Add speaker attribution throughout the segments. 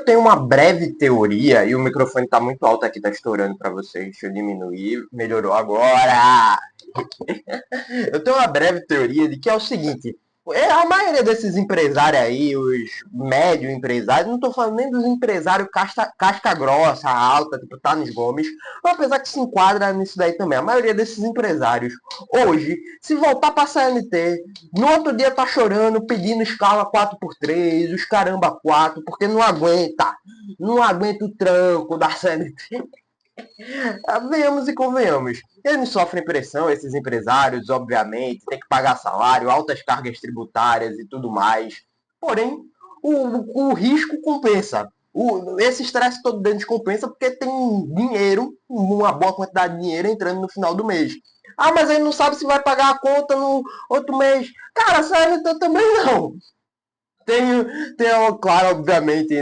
Speaker 1: tenho uma breve teoria, e o microfone está muito alto aqui, está estourando para vocês. Deixa eu diminuir. Melhorou agora! Eu tenho uma breve teoria de que é o seguinte: a maioria desses empresários aí, os médio empresários, não estou falando nem dos empresários casca grossa, alta, tipo Thales Gomes, apesar que se enquadra nisso daí também. A maioria desses empresários, hoje, se voltar para a CLT, no outro dia tá chorando, pedindo escala 4x3, os caramba 4, porque não aguenta o tranco da CLT. Venhamos e convenhamos. Eles sofrem pressão, esses empresários, obviamente, tem que pagar salário, altas cargas tributárias e tudo mais. Porém, o risco compensa. Esse estresse todo deles compensa porque tem dinheiro, uma boa quantidade de dinheiro entrando no final do mês. Ah, mas ele não sabe se vai pagar a conta no outro mês. Cara, sério, eu também não. Tem, claro, obviamente,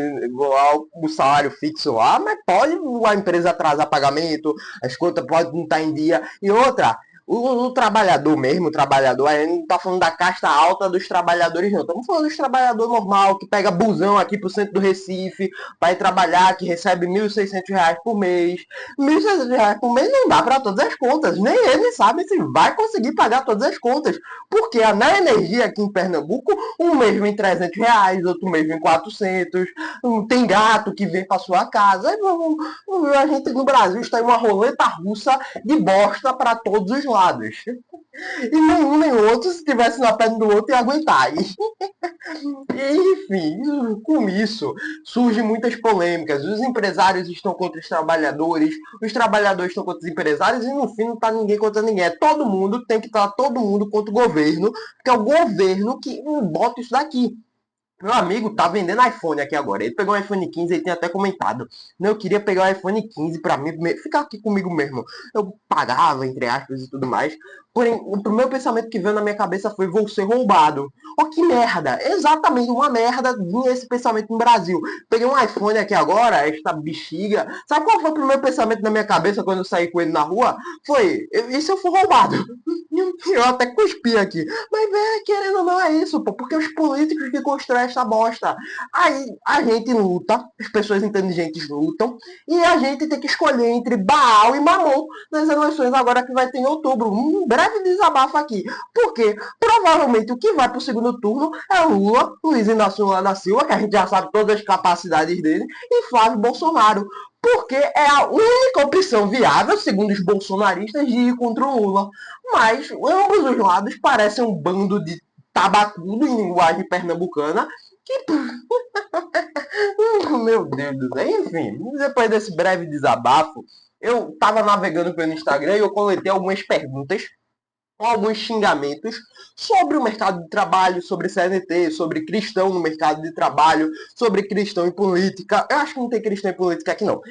Speaker 1: o salário fixo lá, mas pode a empresa atrasar pagamento, as contas podem não estar em dia. E outra, o trabalhador mesmo, o trabalhador, a gente não está falando da casta alta dos trabalhadores, não. Estamos falando dos trabalhadores normal, que pega busão aqui pro centro do Recife, para ir trabalhar, que recebe R$ 1.600 por mês. R$ 1.600 por mês não dá para todas as contas. Nem ele sabe se vai conseguir pagar todas as contas. Porque a Na Energia aqui em Pernambuco, um mês vem R$ 300, outro mês vem 400. Tem gato que vem para sua casa. A gente no Brasil está em uma roleta russa de bosta para todos os lados. E nenhum nem outro, se estivesse na perna do outro, ia aguentar. Enfim, com isso surgem muitas polêmicas. Os empresários estão contra os trabalhadores estão contra os empresários, e no fim não está ninguém contra ninguém. Todo mundo tem que estar todo mundo contra o governo, que é o governo que bota isso daqui. Meu amigo tá vendendo iPhone aqui agora. Ele pegou um iPhone 15, ele tem até comentado. Não, eu queria pegar o iPhone 15 pra mim, ficar aqui comigo mesmo. Eu pagava, entre aspas, e tudo mais. Porém, o primeiro pensamento que veio na minha cabeça foi: vou ser roubado. Oh, que merda! Exatamente uma merda vinha esse pensamento no Brasil. Peguei um iPhone aqui agora, esta bexiga. Sabe qual foi o primeiro pensamento na minha cabeça quando eu saí com ele na rua? Foi: e se eu for roubado? Eu até cuspi aqui. Mas, velho, querendo ou não, é isso, pô. Porque os políticos que constroem essa bosta. Aí a gente luta, as pessoas inteligentes lutam, e a gente tem que escolher entre Baal e Mamon nas eleições agora que vai ter em outubro. Um breve desabafo aqui. Porque provavelmente o que vai pro segundo turno é Lula, Luiz Inácio Lula da Silva, que a gente já sabe todas as capacidades dele, e Flávio Bolsonaro. Porque é a única opção viável, segundo os bolsonaristas, de ir contra o Lula. Mas ambos os lados parecem um bando de tabacudo em linguagem pernambucana que... Meu Deus do céu. Enfim, depois desse breve desabafo, eu estava navegando pelo Instagram e eu coletei algumas perguntas, alguns xingamentos sobre o mercado de trabalho, sobre CLT, sobre cristão no mercado de trabalho, sobre cristão em política. Eu acho que não tem cristão em política aqui não.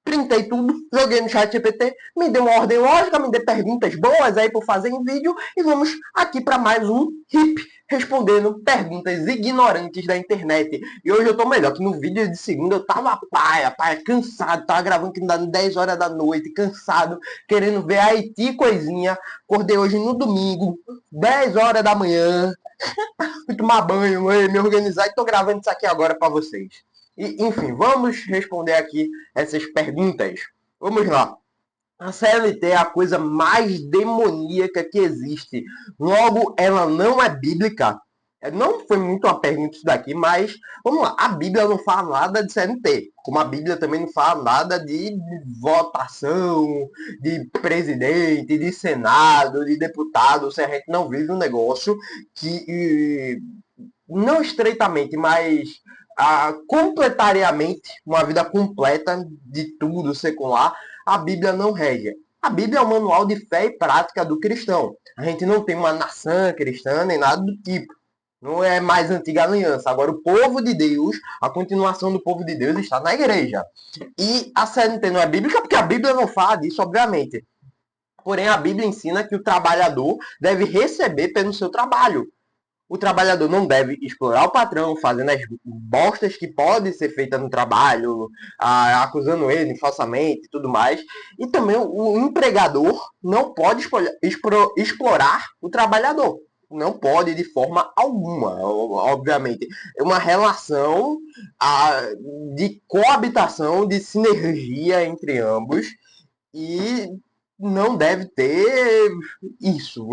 Speaker 1: Printei tudo, joguei no chat GPT, me deu uma ordem lógica, me deu perguntas boas aí para fazer em vídeo, e vamos aqui para mais um HIP, respondendo perguntas ignorantes da internet. E hoje eu tô melhor, que no vídeo de segunda eu tava paia, cansado, tava gravando que não dá 10 horas da noite, cansado, querendo ver Haiti coisinha. Acordei hoje no domingo, 10 horas da manhã, fui tomar banho, me organizar e tô gravando isso aqui agora para vocês. E, enfim, vamos responder aqui essas perguntas. Vamos lá. A CLT é a coisa mais demoníaca que existe. Logo, ela não é bíblica. Não foi muito uma pergunta isso daqui, mas vamos lá. A Bíblia não fala nada de CLT. Como a Bíblia também não fala nada de votação, de presidente, de senado, de deputado. Se a gente não vive um negócio que, não estreitamente, mas completariamente, uma vida completa de tudo secular, a Bíblia não rege. A Bíblia é o manual de fé e prática do cristão. A gente não tem uma nação cristã nem nada do tipo. Não é mais antiga aliança. Agora, o povo de Deus, a continuação do povo de Deus está na igreja. E a CLT não é bíblica porque a Bíblia não fala disso, obviamente. Porém, a Bíblia ensina que o trabalhador deve receber pelo seu trabalho. O trabalhador não deve explorar o patrão, fazendo as bostas que podem ser feitas no trabalho, acusando ele falsamente e tudo mais. E também o empregador não pode explorar o trabalhador. Não pode de forma alguma, obviamente. É uma relação de coabitação, de sinergia entre ambos e não deve ter isso,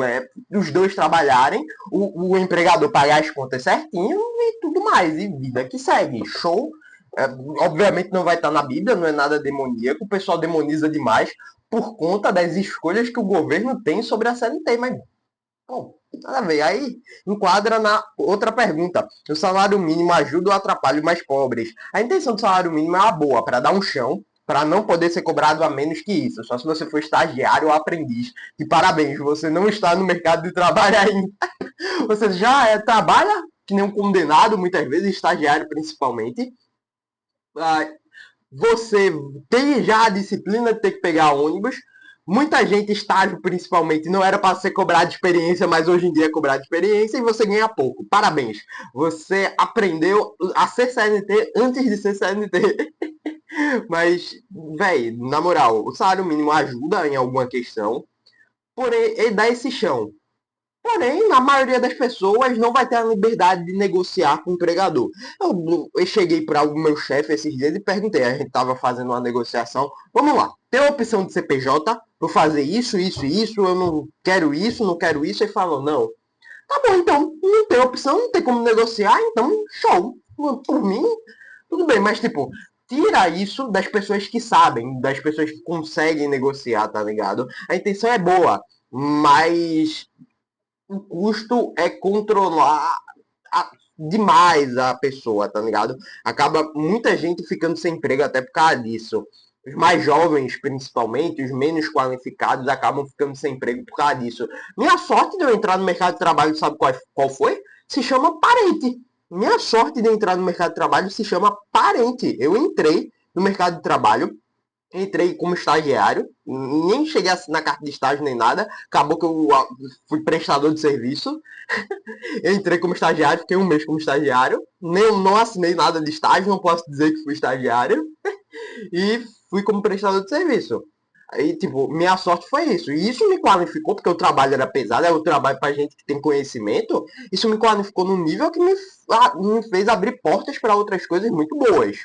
Speaker 1: os dois trabalharem, o empregador pagar as contas certinho e tudo mais, e vida que segue, show. É, obviamente não vai estar na Bíblia, não é nada demoníaco, o pessoal demoniza demais por conta das escolhas que o governo tem sobre a CLT, mas, bom, nada a ver. Aí enquadra na outra pergunta. O salário mínimo ajuda ou atrapalha os mais pobres? A intenção do salário mínimo é uma boa, para dar um chão, para não poder ser cobrado a menos que isso. Só se você for estagiário ou aprendiz. E parabéns, você não está no mercado de trabalho ainda. Você já trabalha que nem um condenado, muitas vezes, estagiário principalmente. Você tem já a disciplina de ter que pegar ônibus. Muita gente, estágio principalmente, não era para ser cobrado de experiência, mas hoje em dia é cobrado de experiência e você ganha pouco. Parabéns. Você aprendeu a ser CLT antes de ser CLT. Mas, velho, na moral, o salário mínimo ajuda em alguma questão, porém, ele dá esse chão. Porém, a maioria das pessoas não vai ter a liberdade de negociar com o empregador. Eu cheguei para o meu chefe esses dias e perguntei, a gente estava fazendo uma negociação, vamos lá, tem a opção de CPJ, eu fazer isso, isso e isso, eu não quero isso, não quero isso, ele falou, não. Tá bom, então, não tem opção, não tem como negociar, então, show. Por mim, tudo bem, mas tipo, tira isso das pessoas que sabem, das pessoas que conseguem negociar, tá ligado? A intenção é boa, mas o custo é controlar demais a pessoa, tá ligado? Acaba muita gente ficando sem emprego até por causa disso. Os mais jovens, principalmente, os menos qualificados, acabam ficando sem emprego por causa disso. Minha sorte de eu entrar no mercado de trabalho, sabe qual foi? Se chama parente. Minha sorte de eu entrar no mercado de trabalho se chama parente. Eu entrei no mercado de trabalho, entrei como estagiário, nem cheguei a assinar carta de estágio nem nada, acabou que eu fui prestador de serviço. Eu entrei como estagiário, fiquei um mês como estagiário, nem, não assinei nada de estágio, não posso dizer que fui estagiário, e fui como prestador de serviço. Aí, tipo, minha sorte foi isso. E isso me qualificou, porque o trabalho era pesado, é o trabalho pra gente que tem conhecimento. Isso me qualificou num nível que me fez abrir portas para outras coisas muito boas.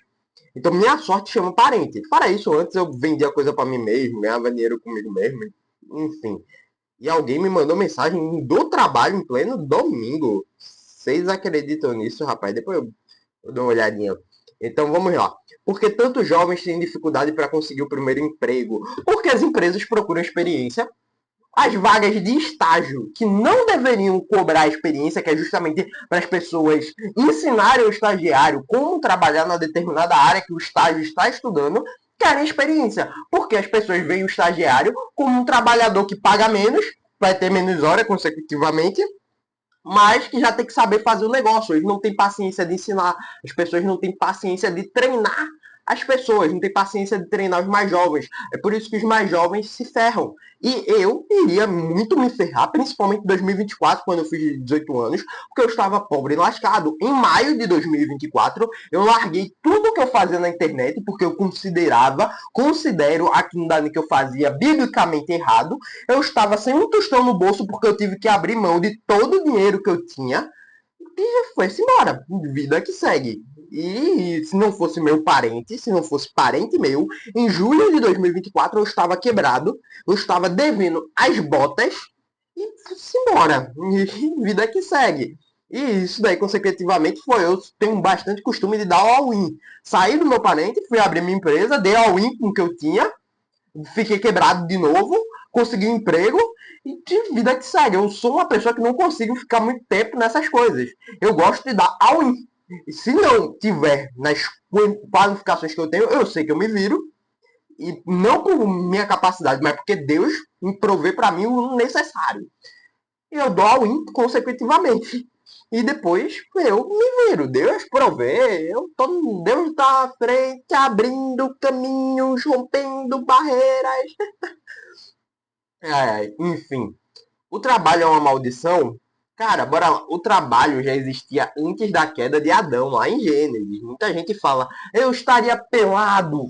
Speaker 1: Então, minha sorte chama parente. Fora isso, antes eu vendia coisa para mim mesmo, ganhava dinheiro comigo mesmo, enfim. E alguém me mandou mensagem do trabalho em pleno domingo. Vocês acreditam nisso, rapaz? Depois eu dou uma olhadinha. Então vamos lá. Por que tantos jovens têm dificuldade para conseguir o primeiro emprego? Porque as empresas procuram experiência. As vagas de estágio, que não deveriam cobrar experiência, que é justamente para as pessoas ensinarem o estagiário como trabalhar na determinada área que o estágio está estudando, querem experiência. Porque as pessoas veem o estagiário como um trabalhador que paga menos, vai ter menos horas consecutivamente, mas que já tem que saber fazer o negócio. Eles não têm paciência de ensinar, as pessoas não têm paciência de treinar as pessoas, não têm paciência de treinar os mais jovens. É por isso que os mais jovens se ferram. E eu iria muito me ferrar, principalmente em 2024, quando eu fiz 18 anos, porque eu estava pobre e lascado. Em maio de 2024, eu larguei tudo que eu fazia na internet, porque eu considero aquilo dali que eu fazia biblicamente errado. Eu estava sem um tostão no bolso, porque eu tive que abrir mão de todo o dinheiro que eu tinha, e foi-se embora. Vida que segue. E se não fosse meu parente, se não fosse parente meu, em julho de 2024 eu estava quebrado, eu estava devendo as botas e foi-se embora. E vida que segue. E isso daí, consecutivamente, foi. Eu tenho bastante costume de dar all-in. Saí do meu parente, fui abrir minha empresa, dei all-in com o que eu tinha, fiquei quebrado de novo, consegui um emprego e de vida que segue. Eu sou uma pessoa que não consigo ficar muito tempo nessas coisas. Eu gosto de dar all-in. E se não tiver nas qualificações que eu tenho, eu sei que eu me viro. E não por minha capacidade, mas porque Deus me provê para mim o necessário. E eu dou all-in consecutivamente. E depois eu me viro. Deus provê. Deus está à frente, abrindo caminhos, rompendo barreiras. Enfim. O trabalho é uma maldição? Cara, bora lá. O trabalho já existia antes da queda de Adão, lá em Gênesis. Muita gente fala, eu estaria pelado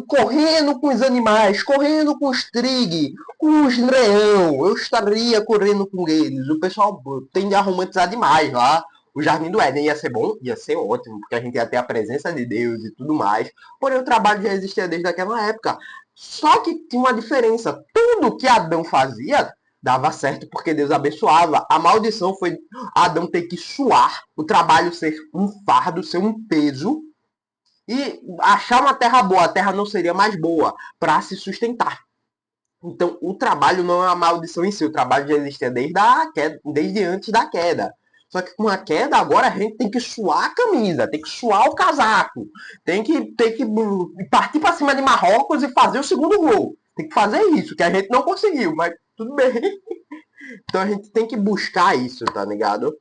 Speaker 1: correndo com os animais, correndo com os trig, com os leão, eu estaria correndo com eles. O pessoal tende a romantizar demais lá. O Jardim do Éden ia ser bom, ia ser ótimo, porque a gente ia ter a presença de Deus e tudo mais. Porém, o trabalho já existia desde aquela época. Só que tinha uma diferença. Tudo que Adão fazia dava certo porque Deus abençoava. A maldição foi Adão ter que suar, o trabalho ser um fardo, ser um peso, e achar uma terra boa. A terra não seria mais boa para se sustentar. Então, o trabalho não é uma maldição em si. O trabalho já existia desde a queda, desde antes da queda. Só que com a queda, agora a gente tem que suar a camisa, tem que suar o casaco, tem que partir para cima de Marrocos e fazer o segundo gol. Tem que fazer isso, que a gente não conseguiu, mas tudo bem. Então a gente tem que buscar isso, tá ligado?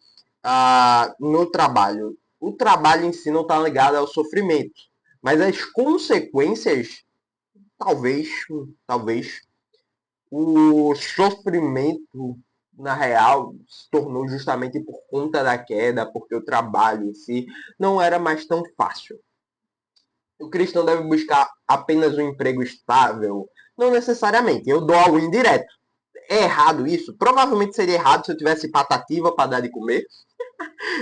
Speaker 1: No trabalho. O trabalho em si não tá ligado ao sofrimento, mas as consequências, talvez, o sofrimento, na real, se tornou justamente por conta da queda, porque o trabalho em si não era mais tão fácil. O cristão deve buscar apenas um emprego estável? Não necessariamente. Eu dou algo indireto. É errado isso? Provavelmente seria errado se eu tivesse patativa para dar de comer.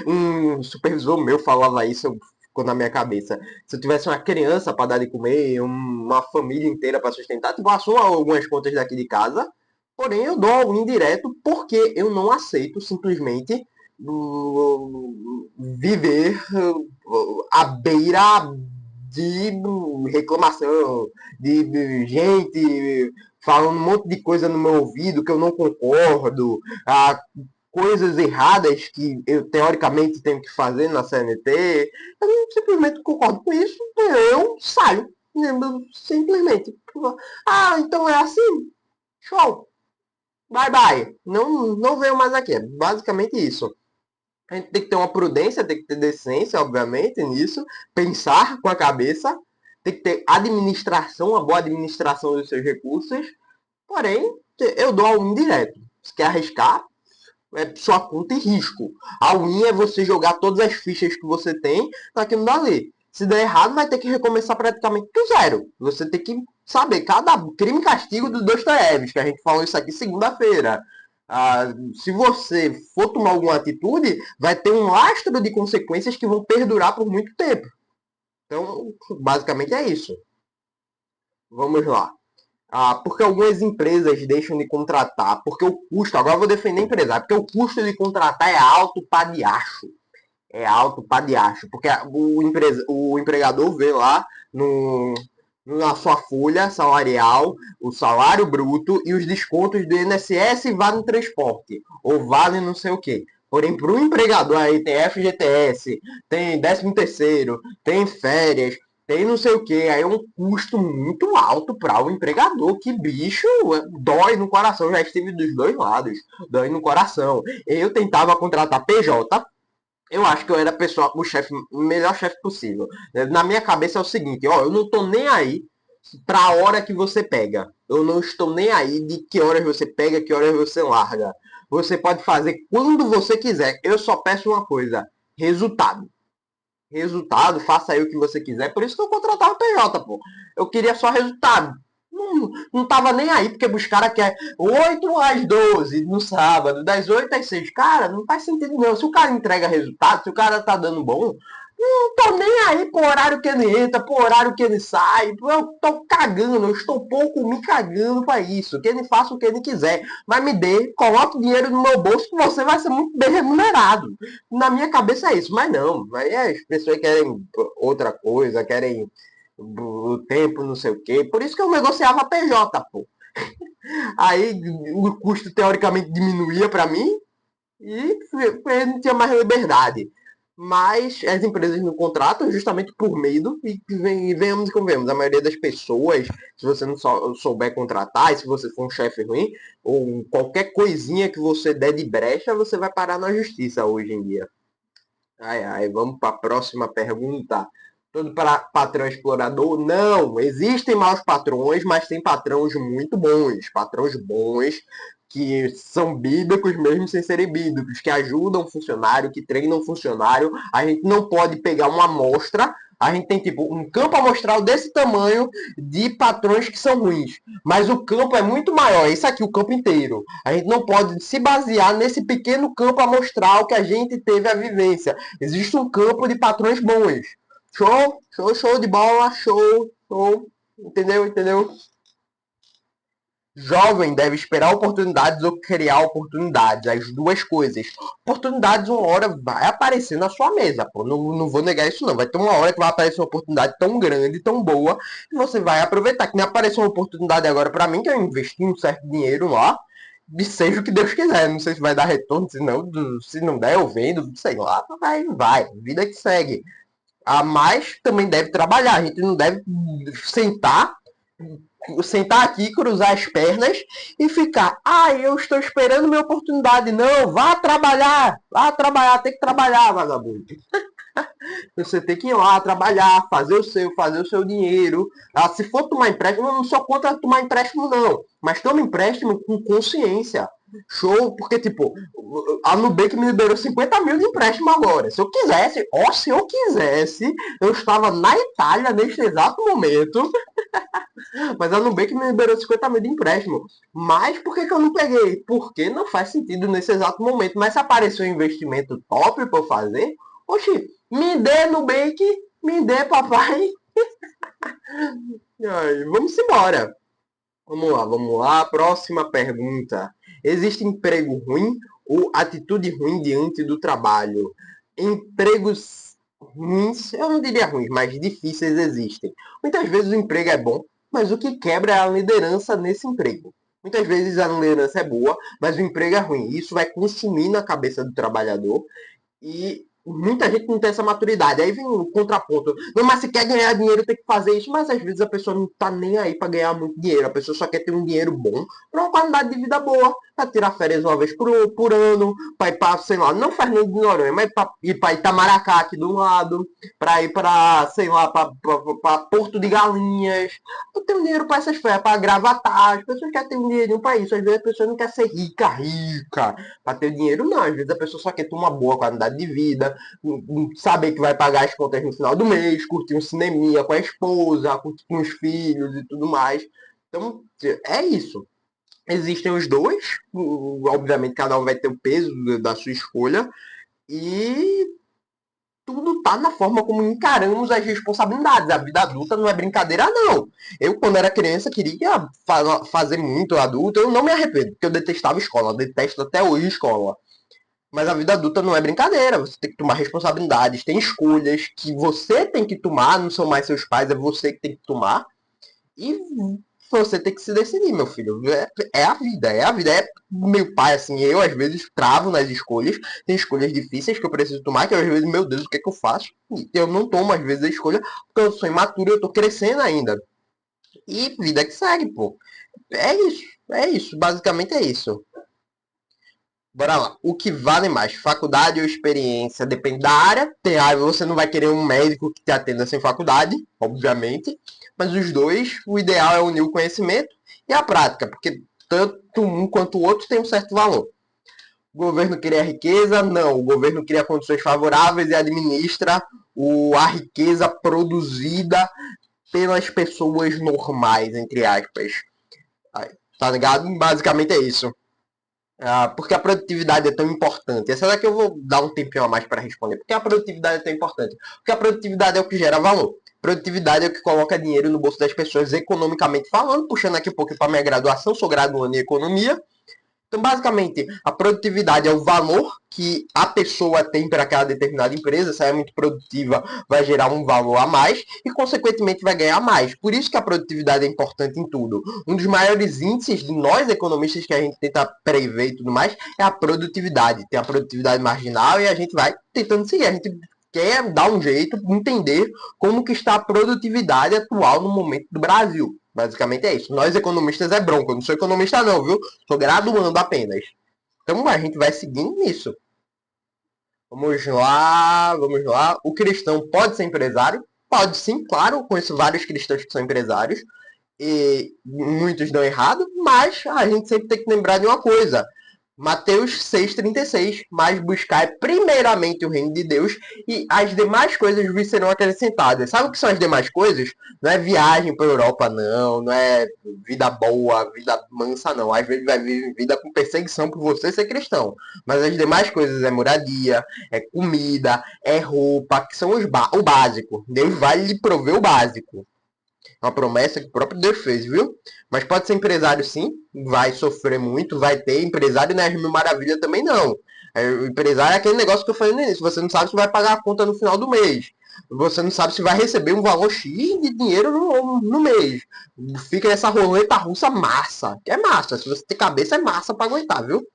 Speaker 1: Um supervisor meu falava isso, ficou na minha cabeça. Se eu tivesse uma criança para dar de comer, uma família inteira para sustentar, tipo, assumo algumas contas daqui de casa, porém eu dou algo indireto porque eu não aceito simplesmente viver à beira de reclamação, de gente falando um monte de coisa no meu ouvido que eu não concordo, coisas erradas que eu teoricamente tenho que fazer na CNT, eu simplesmente concordo com isso, eu saio. Simplesmente. Então é assim? Show! Bye bye! Não venho mais aqui. É basicamente isso. A gente tem que ter uma prudência, tem que ter decência, obviamente, nisso. Pensar com a cabeça. Tem que ter administração, uma boa administração dos seus recursos. Porém, eu dou um indireto. Se quer arriscar, é sua conta e risco. A win é você jogar todas as fichas que você tem naquilo dali. Se der errado, vai ter que recomeçar praticamente do zero. Você tem que saber cada crime e castigo do Dostoiévski, que a gente falou isso aqui segunda-feira. Se você for tomar alguma atitude, vai ter um lastro de consequências que vão perdurar por muito tempo. Então, basicamente é isso. Vamos lá. Porque algumas empresas deixam de contratar, porque o custo, agora eu vou defender a empresa, porque o custo de contratar é alto para diacho. É alto para diacho, porque o empregador vê lá na sua folha salarial o salário bruto e os descontos do INSS e vale no transporte, ou vale não sei o quê. Porém, para o empregador aí tem FGTS, tem 13º, tem férias, tem não sei o que, aí é um custo muito alto para o empregador, que bicho, dói no coração, já estive dos dois lados, dói no coração. Eu tentava contratar PJ, eu acho que eu era o melhor chefe possível. Na minha cabeça é o seguinte, ó, eu não tô nem aí para a hora que você pega. Eu não estou nem aí de que horas você pega, que horas você larga. Você pode fazer quando você quiser. Eu só peço uma coisa, resultado. Resultado, faça aí o que você quiser. Por isso que eu contratava o PJ, pô. Eu queria só resultado. Não tava nem aí, porque os caras querem 8 às 12 no sábado, das 8 às 6. Cara, não faz sentido não. Se o cara entrega resultado, se o cara tá dando bom, não tô nem aí pro horário que ele entra, pro horário que ele sai. Eu tô cagando, eu estou pouco me cagando pra isso. Que ele faça o que ele quiser. Mas me dê, coloque dinheiro no meu bolso que você vai ser muito bem remunerado. Na minha cabeça é isso, mas não. Aí as pessoas querem outra coisa, querem o tempo, não sei o quê. Por isso que eu negociava PJ, pô. Aí o custo teoricamente diminuía para mim e eu não tinha mais liberdade. Mas as empresas não contratam justamente por medo e venhamos e convenhamos. A maioria das pessoas, se você não souber contratar, e se você for um chefe ruim, ou qualquer coisinha que você der de brecha, você vai parar na justiça hoje em dia. Vamos para a próxima pergunta. Todo patrão explorador? Não, existem maus patrões, mas tem patrões muito bons. Patrões bons que são bíblicos mesmo sem serem bíblicos, que ajudam o funcionário, que treinam o funcionário. A gente não pode pegar uma amostra, A gente tem, tipo, um campo amostral desse tamanho de patrões que são ruins. Mas o campo é muito maior. Isso aqui, o campo inteiro. A gente não pode se basear nesse pequeno campo amostral que a gente teve a vivência. Existe um campo de patrões bons. Show, show, show de bola, show, show. Entendeu? Entendeu? Jovem deve esperar oportunidades ou criar oportunidades, as duas coisas. Oportunidades uma hora vai aparecer na sua mesa, pô. Não vou negar isso não. Vai ter uma hora que vai aparecer uma oportunidade tão grande, tão boa, que você vai aproveitar. Que me apareceu uma oportunidade agora para mim, que eu investi um certo dinheiro lá, e seja o que Deus quiser. Não sei se vai dar retorno, se não der, eu vendo, sei lá. Vai. Vida que segue. Mas também deve trabalhar. A gente não deve sentar aqui, cruzar as pernas e ficar, eu estou esperando minha oportunidade. Não, vá trabalhar, tem que trabalhar, vagabundo. Você tem que ir lá trabalhar, fazer o seu dinheiro. Se for tomar empréstimo, eu não sou contra tomar empréstimo, não. Mas toma empréstimo com consciência. Show, porque, tipo, a Nubank me liberou 50 mil de empréstimo agora. Se eu quisesse, eu estava na Itália neste exato momento. Mas a Nubank me liberou 50 mil de empréstimo. Mas por que eu não peguei? Porque não faz sentido nesse exato momento. Mas se apareceu um investimento top para eu fazer, oxi, me dê Nubank, me dê papai. Vamos embora. Vamos lá. Próxima pergunta. Existe emprego ruim ou atitude ruim diante do trabalho? Empregos ruins, eu não diria ruins, mas difíceis existem. Muitas vezes o emprego é bom, mas o que quebra é a liderança nesse emprego. Muitas vezes a liderança é boa, mas o emprego é ruim. Isso vai consumir na cabeça do trabalhador e muita gente não tem essa maturidade. Aí vem o contraponto. Não, mas se quer ganhar dinheiro, tem que fazer isso. Mas às vezes a pessoa não tá nem aí para ganhar muito dinheiro. A pessoa só quer ter um dinheiro bom para uma qualidade de vida boa. Para tirar férias uma vez por ano. Para ir para, sei lá, não Fernando de Noronha, mas para ir para Itamaracá aqui do lado. Para ir para, sei lá, para Porto de Galinhas. Eu tenho dinheiro para essas férias, para Gravatar. As pessoas querem ter um dinheirinho para isso. Às vezes a pessoa não quer ser rica. Para ter dinheiro, não. Às vezes a pessoa só quer ter uma boa qualidade de vida, saber que vai pagar as contas no final do mês, curtir um cineminha com a esposa, curtir com os filhos e tudo mais. Então, é isso. Existem os dois, obviamente cada um vai ter o peso da sua escolha, e tudo tá na forma como encaramos as responsabilidades. A vida adulta não é brincadeira, não. Eu, quando era criança, queria fazer muito adulto. Eu não me arrependo, porque eu detestava escola. Eu detesto até hoje escola. Mas a vida adulta não é brincadeira. Você tem que tomar responsabilidades. Tem escolhas que você tem que tomar. Não são mais seus pais, é você que tem que tomar. E você tem que se decidir, meu filho. É a vida, é a vida. É meu pai, assim, eu às vezes travo nas escolhas. Tem escolhas difíceis que eu preciso tomar, que às vezes, meu Deus, o que é que eu faço? E eu não tomo, às vezes, a escolha, porque eu sou imaturo e eu tô crescendo ainda. E vida que segue, pô. É isso. Basicamente é isso. Bora lá. O que vale mais? Faculdade ou experiência? Depende da área. Tem área, você não vai querer um médico que te atenda sem faculdade, obviamente. Mas os dois, o ideal é unir o conhecimento e a prática, porque tanto um quanto o outro tem um certo valor. O governo cria riqueza? Não. O governo cria condições favoráveis e administra a riqueza produzida pelas pessoas normais, entre aspas. Tá ligado? Basicamente é isso. Porque a produtividade é tão importante? Essa daqui eu vou dar um tempinho a mais para responder. Porque a produtividade é tão importante? Porque a produtividade é o que gera valor. Produtividade é o que coloca dinheiro no bolso das pessoas, economicamente falando. Puxando aqui um pouco para minha graduação, sou graduando em economia. Então, basicamente, a produtividade é o valor que a pessoa tem para aquela determinada empresa. Se ela é muito produtiva, vai gerar um valor a mais e, consequentemente, vai ganhar mais. Por isso que a produtividade é importante em tudo. Um dos maiores índices de nós, economistas, que a gente tenta prever e tudo mais, é a produtividade. Tem a produtividade marginal e a gente vai tentando seguir. A gente quer dar um jeito, entender como que está a produtividade atual no momento do Brasil. Basicamente é isso. Nós economistas é bronco. Eu não sou economista não, viu? Sou graduando apenas. Então a gente vai seguindo nisso. Vamos lá. O cristão pode ser empresário? Pode sim, claro. Conheço vários cristãos que são empresários. E muitos dão errado, mas a gente sempre tem que lembrar de uma coisa. Mateus 6,36, mas buscar primeiramente o reino de Deus e as demais coisas vos serão acrescentadas. Sabe o que são as demais coisas? Não é viagem para a Europa, não. Não é vida boa, vida mansa, não. Às vezes vai vir vida com perseguição por você ser cristão. Mas as demais coisas é moradia, é comida, é roupa, que são o básico. Deus vai lhe prover o básico. Uma promessa que o próprio Deus fez, viu? Mas pode ser empresário sim, vai sofrer muito, vai ter. Empresário não é mil maravilha também não. O empresário é aquele negócio que eu falei no início, você não sabe se vai pagar a conta no final do mês. Você não sabe se vai receber um valor X de dinheiro no mês. Fica essa roleta russa massa. Que é massa. Se você tem cabeça, é massa para aguentar, viu?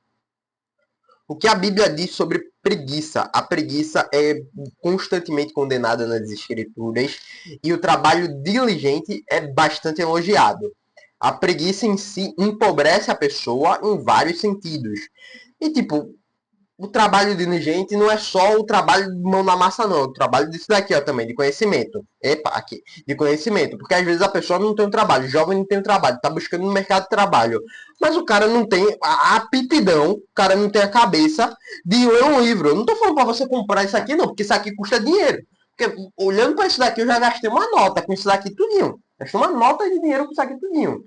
Speaker 1: O que a Bíblia diz sobre preguiça? A preguiça é constantemente condenada nas Escrituras e o trabalho diligente é bastante elogiado. A preguiça em si empobrece a pessoa em vários sentidos. E, tipo, o trabalho diligente não é só o trabalho de mão na massa, não. O trabalho disso daqui, ó, também, de conhecimento. Epa, aqui, de conhecimento. Porque às vezes a pessoa não tem um trabalho, o jovem não tem um trabalho, tá buscando no mercado de trabalho. Mas o cara não tem a aptidão, o cara não tem a cabeça de ler um livro. Eu não tô falando pra você comprar isso aqui, não, porque isso aqui custa dinheiro. Porque olhando pra isso daqui, eu já gastei uma nota com isso daqui tudinho. Gastei uma nota de dinheiro com isso aqui tudinho.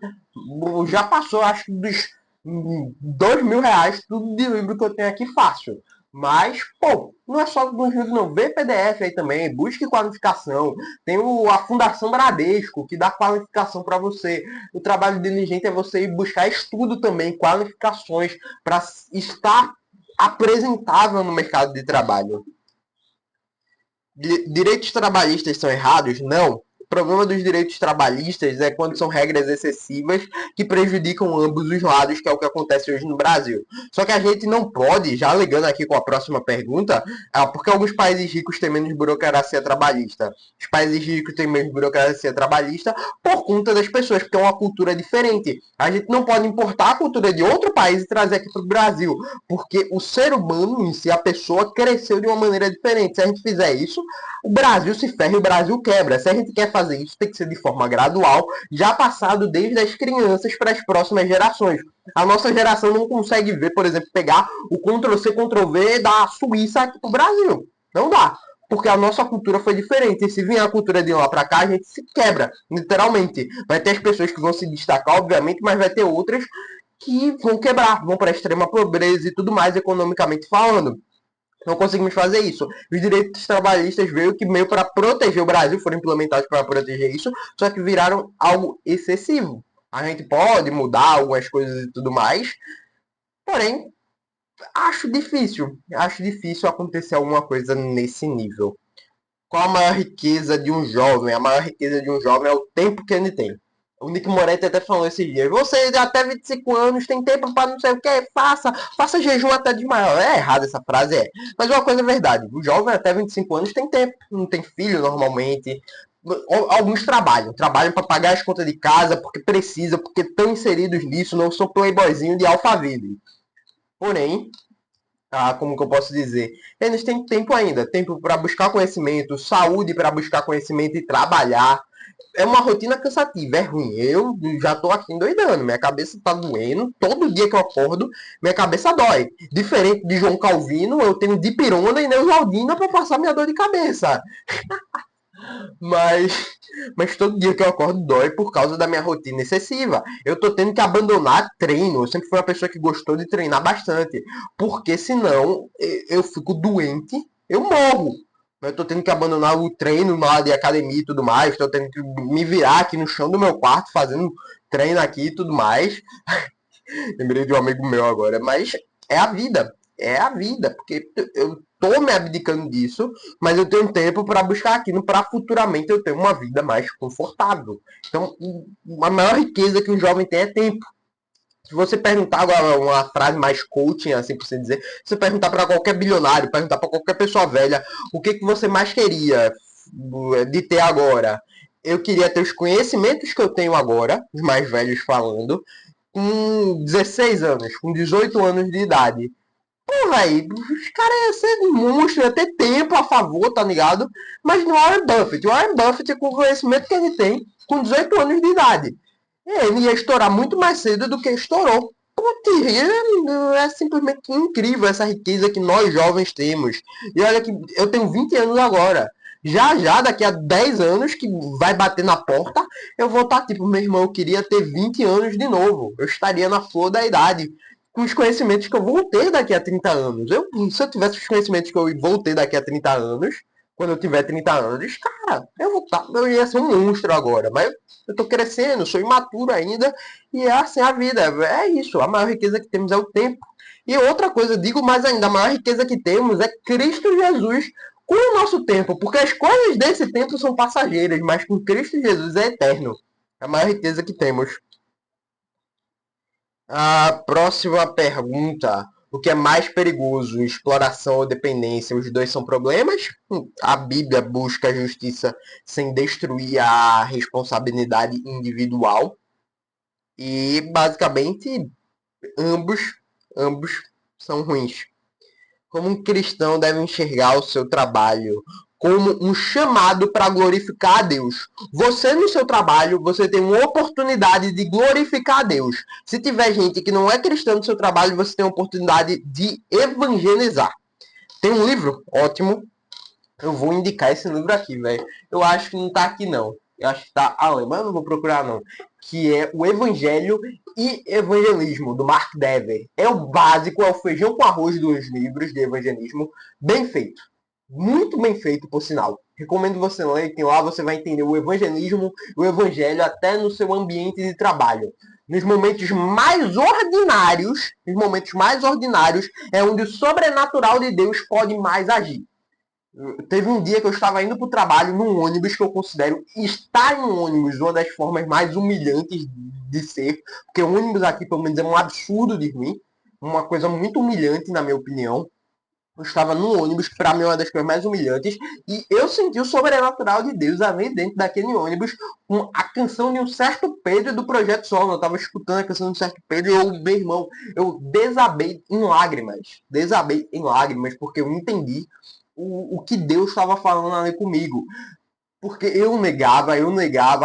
Speaker 1: Já passou, acho que dos R$ 2.000, tudo de livro que eu tenho aqui fácil. Mas, pô, não é só dos livros não. Vê PDF aí também, busque qualificação. Tem a Fundação Bradesco, que dá qualificação para você. O trabalho diligente é você ir buscar estudo também, qualificações, para estar apresentável no mercado de trabalho. Direitos trabalhistas são errados? Não. O problema dos direitos trabalhistas é quando são regras excessivas que prejudicam ambos os lados, que é o que acontece hoje no Brasil. Só que a gente não pode, já ligando aqui com a próxima pergunta, porque alguns países ricos têm menos burocracia trabalhista. Os países ricos têm menos burocracia trabalhista por conta das pessoas, porque é uma cultura diferente. A gente não pode importar a cultura de outro país e trazer aqui para o Brasil, porque o ser humano em si, a pessoa, cresceu de uma maneira diferente. Se a gente fizer isso, o Brasil se ferra e o Brasil quebra. Se a gente quer fazer isso, tem que ser de forma gradual, já passado desde as crianças para as próximas gerações. A nossa geração não consegue ver, por exemplo, pegar o Ctrl-C, Ctrl-V da Suíça aqui para o Brasil. Não dá. Porque a nossa cultura foi diferente. E se vier a cultura de lá para cá, a gente se quebra, literalmente. Vai ter as pessoas que vão se destacar, obviamente, mas vai ter outras que vão quebrar, vão para a extrema pobreza e tudo mais, economicamente falando. Não conseguimos fazer isso. Os direitos trabalhistas veio que meio para proteger o Brasil, foram implementados para proteger isso, só que viraram algo excessivo. A gente pode mudar algumas coisas e tudo mais, porém, acho difícil acontecer alguma coisa nesse nível. Qual a maior riqueza de um jovem? A maior riqueza de um jovem é o tempo que ele tem. O Nick Moretti até falou esses dias. Você até 25 anos tem tempo para não sei o que, faça jejum até de maior. É errado essa frase, é. Mas uma coisa é verdade. O jovem até 25 anos tem tempo. Não tem filho normalmente. Alguns trabalham para pagar as contas de casa, porque precisa, porque estão inseridos nisso, não são playboyzinho de Alphaville. Porém, como que eu posso dizer? Eles têm tempo ainda, tempo para buscar conhecimento, saúde para buscar conhecimento e trabalhar. É uma rotina cansativa, é ruim. Eu já tô aqui endoidando, minha cabeça tá doendo. Todo dia que eu acordo, minha cabeça dói. Diferente de João Calvino, eu tenho dipirona e neusaldina para passar minha dor de cabeça. Mas, mas todo dia que eu acordo dói por causa da minha rotina excessiva. Eu tô tendo que abandonar treino. Eu sempre fui uma pessoa que gostou de treinar bastante. Porque senão eu fico doente, eu morro. Eu tô tendo que abandonar o treino lá de academia e tudo mais. Tô tendo que me virar aqui no chão do meu quarto, fazendo treino aqui e tudo mais. Lembrei de um amigo meu agora. Mas é a vida. É a vida. Porque eu tô me abdicando disso, mas eu tenho tempo para buscar aquilo para futuramente eu ter uma vida mais confortável. Então, a maior riqueza que um jovem tem é tempo. Se você perguntar agora uma frase mais coaching, assim por assim dizer, se você perguntar para qualquer bilionário, perguntar para qualquer pessoa velha, o que, que você mais queria de ter agora? Eu queria ter os conhecimentos que eu tenho agora, os mais velhos falando, com 16 anos, com 18 anos de idade. Pô, velho, os caras iam ser um monstro, ia ter tempo a favor, tá ligado? Mas no Warren Buffett, com o conhecimento que ele tem, com 18 anos de idade, ele ia estourar muito mais cedo do que estourou. Putz, é simplesmente incrível essa riqueza que nós jovens temos. E olha que eu tenho 20 anos agora. Já já, daqui a 10 anos, que vai bater na porta, eu vou estar tipo, meu irmão, eu queria ter 20 anos de novo. Eu estaria na flor da idade. Com os conhecimentos que eu vou ter daqui a 30 anos. Se eu tivesse os conhecimentos que eu vou ter daqui a 30 anos, quando eu tiver 30 anos, cara, eu ia ser um monstro agora. Mas eu tô crescendo, sou imaturo ainda. E é assim a vida. É isso. A maior riqueza que temos é o tempo. E outra coisa, eu digo mais ainda, a maior riqueza que temos é Cristo Jesus com o nosso tempo. Porque as coisas desse tempo são passageiras, mas com Cristo Jesus é eterno. É a maior riqueza que temos. A próxima pergunta. O que é mais perigoso, exploração ou dependência? Os dois são problemas? A Bíblia busca a justiça sem destruir a responsabilidade individual. E basicamente ambos, ambos são ruins. Como um cristão deve enxergar o seu trabalho como um chamado para glorificar a Deus. Você no seu trabalho, você tem uma oportunidade de glorificar a Deus. Se tiver gente que não é cristã no seu trabalho, você tem a oportunidade de evangelizar. Tem um livro ótimo. Eu vou indicar esse livro aqui, velho. Eu acho que não tá aqui não. Eu acho que tá além, mas eu não vou procurar não. Que é o Evangelho e Evangelismo, do Mark Dever. É o básico, é o feijão com arroz dos livros de evangelismo, bem feito. Muito bem feito, por sinal. Recomendo você ler, que lá você vai entender o evangelismo e o evangelho até no seu ambiente de trabalho. Nos momentos mais ordinários, é onde o sobrenatural de Deus pode mais agir. Teve um dia que eu estava indo para o trabalho num ônibus que eu considero estar em um ônibus uma das formas mais humilhantes de ser, porque o ônibus aqui, pelo menos, é um absurdo de ruim, uma coisa muito humilhante, na minha opinião. Eu estava num ônibus, que para mim é uma das coisas mais humilhantes, e eu senti o sobrenatural de Deus ali dentro daquele ônibus, com a canção de um certo Pedro do Projeto Solo. Eu estava escutando a canção de um certo Pedro e meu irmão, eu desabei em lágrimas, porque eu entendi o que Deus estava falando ali comigo. Porque eu negava,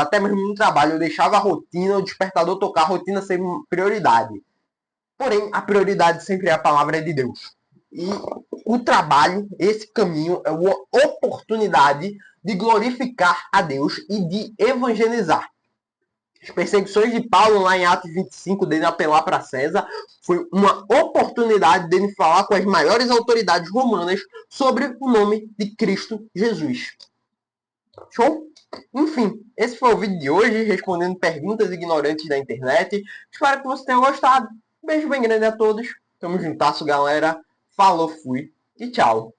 Speaker 1: até mesmo no trabalho, eu deixava a rotina, o despertador tocar, a rotina ser prioridade. Porém, a prioridade sempre é a palavra de Deus. E o trabalho, esse caminho, é uma oportunidade de glorificar a Deus e de evangelizar. As perseguições de Paulo lá em Atos 25, dele apelar para César, foi uma oportunidade dele falar com as maiores autoridades romanas sobre o nome de Cristo Jesus. Show? Enfim, esse foi o vídeo de hoje, respondendo perguntas ignorantes da internet. Espero que você tenha gostado. Beijo bem grande a todos. Tamo juntasso, galera. Falou, fui e tchau.